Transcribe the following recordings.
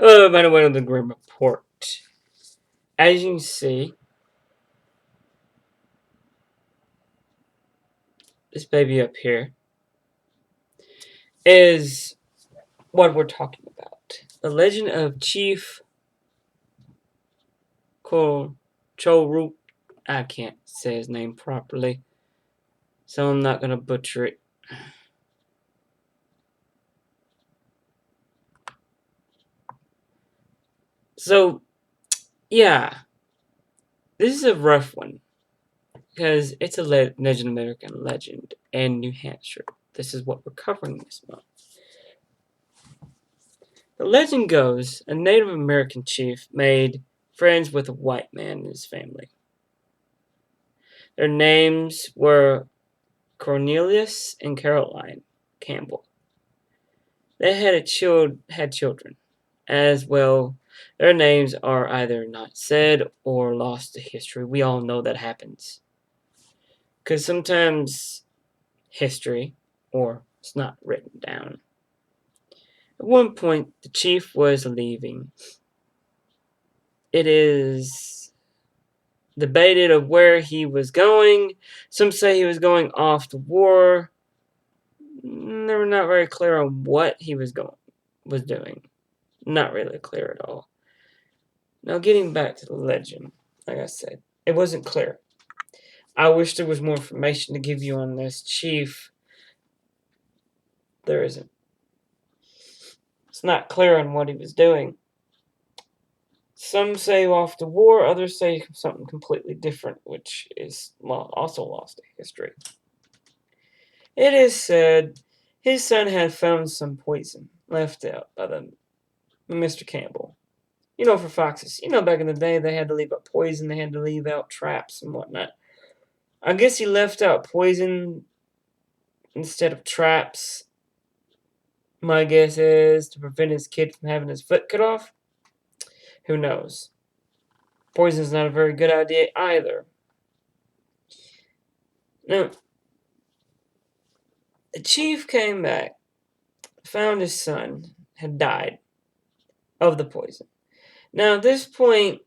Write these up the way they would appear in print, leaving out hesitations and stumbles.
Hello, everybody. Welcome to the Grim Report. As you can see, this baby up here is what we're talking about. The legend of Chief Chocorua. I can't say his name properly, so I'm not going to butcher it. So, yeah, this is a rough one because it's a Legend American legend in New Hampshire. This is what we're covering this month. The legend goes a Native American chief made friends with a white man and his family. Their names were Cornelius and Caroline Campbell. They had children. As well, their names are either not said or lost to history. We all know that happens. Because sometimes history, or it's not written down. At one point, the chief was leaving. It is debated of where he was going. Some say he was going off to war. They were not very clear on what he was doing. Not really clear at all. Now, getting back to the legend, like I said, it wasn't clear. I wish there was more information to give you on this chief. There isn't. It's not clear on what he was doing. Some say off to war, others say something completely different, which is also lost to history. It is said his son had found some poison left out by Mr. Campbell. You know, for foxes. You know, back in the day, they had to leave out poison. They had to leave out traps and whatnot. I guess he left out poison instead of traps. My guess is to prevent his kid from having his foot cut off. Who knows? Poison's not a very good idea either. Now, the chief came back, found his son had died of the poison. Now, at this point,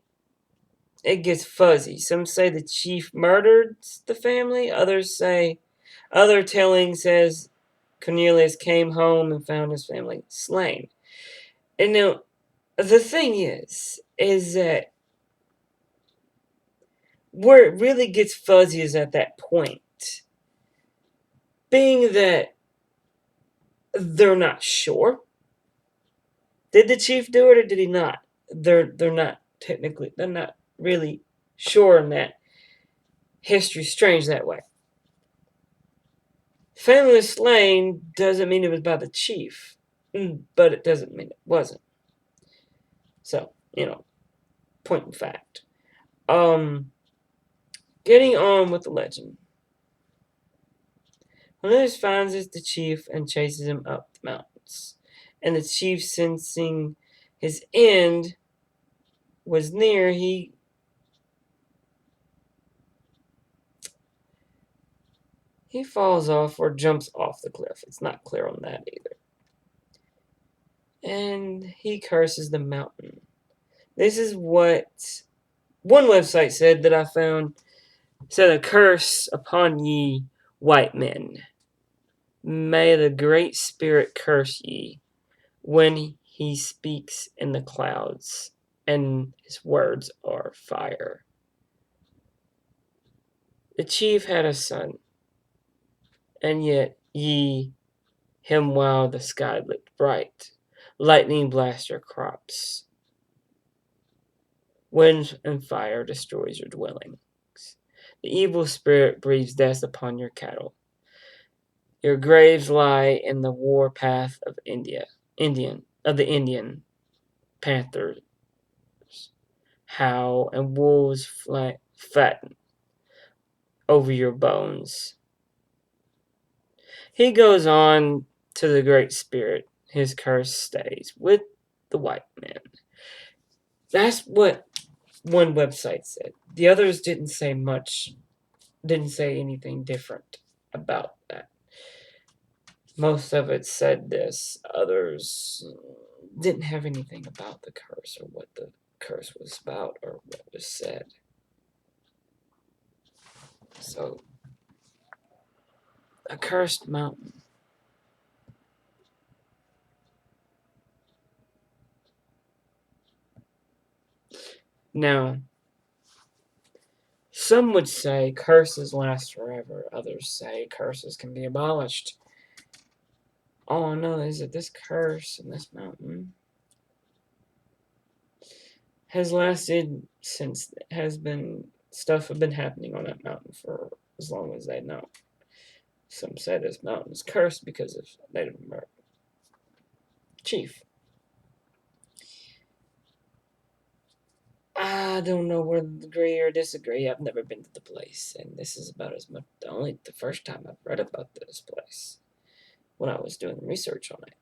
it gets fuzzy. Some say the chief murdered the family. Other telling says Cornelius came home and found his family slain. And now, the thing is that where it really gets fuzzy is at that point. Being that they're not sure. Did the chief do it or did he not? They're not really sure on that. History's strange that way. Family slain doesn't mean it was by the chief, but it doesn't mean it wasn't. So, point in fact. Getting on with the legend. Cornelius finds the chief and chases him up the mountains. And the chief, sensing his end was near, he falls off or jumps off the cliff. It's not clear on that either. And he curses the mountain. This is what one website said that I found. Said, a curse upon ye, white men. May the Great Spirit curse ye when he speaks in the clouds, and his words are fire. The chief had a son, and yet ye him while the sky looked bright. Lightning blast your crops. Wind and fire destroys your dwellings. The evil spirit breathes death upon your cattle. Your graves lie in the war path of the Indian panthers howl and wolves fatten over your bones. He goes on to the Great Spirit. His curse stays with the white men. That's what one website said. The others didn't say much, didn't say anything different about that. Most of it said this. Others didn't have anything about the curse or what the curse was about or what was said. So, a cursed mountain. Now, some would say curses last forever. Others say curses can be abolished. All I know is that this curse in this mountain has lasted since stuff have been happening on that mountain for as long as they know. Some say this mountain is cursed because of Native American chief. I don't know whether to agree or disagree. I've never been to the place, and this is about as much the first time I've read about this place when I was doing research on it.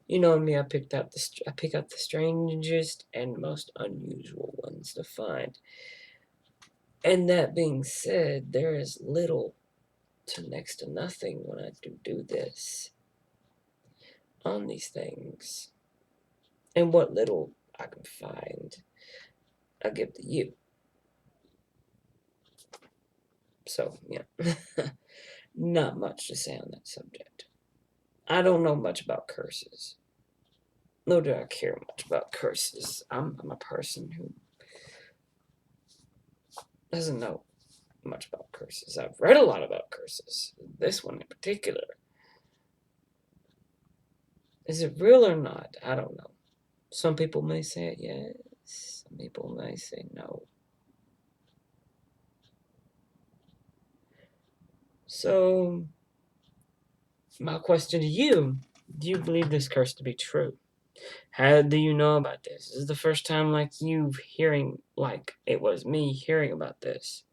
You know me, I pick out the strangest and most unusual ones to find. And that being said, there is little to next to nothing when I do this on these things. And what little I can find, I give to you. So, yeah, not much to say on that subject. I don't know much about curses. Nor do I care much about curses. I'm a person who doesn't know much about curses. I've read a lot about curses. This one in particular. Is it real or not? I don't know. Some people may say yes. Some people may say no. So, my question to you, do you believe this curse to be true? How do you know about this? This is the first time like it was me hearing about this.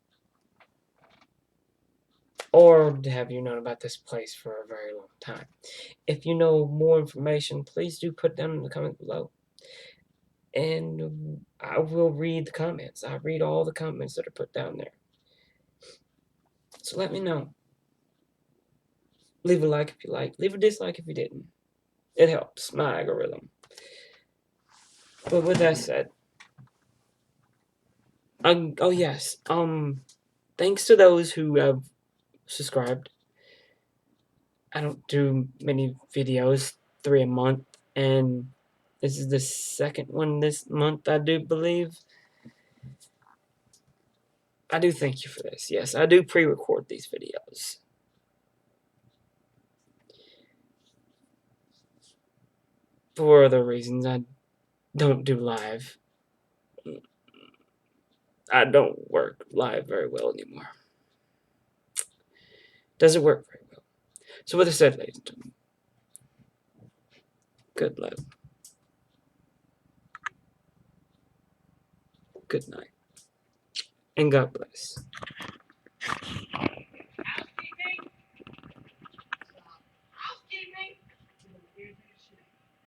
Or have you known about this place for a very long time? If you know more information, please do put down in the comment below. And I will read the comments. I read all the comments that are put down there. So let me know. Leave a like if you like. Leave a dislike if you didn't. It helps my algorithm. But with that said, oh yes, thanks to those who have subscribed. I don't do many videos, 3 a month, and this is the second one this month, I do believe. I do thank you for this. Yes, I do pre-record these videos. For other reasons, I don't do live. I don't work live very well anymore. Doesn't work very well. So with that said, ladies and gentlemen, good luck. Good night. And God bless.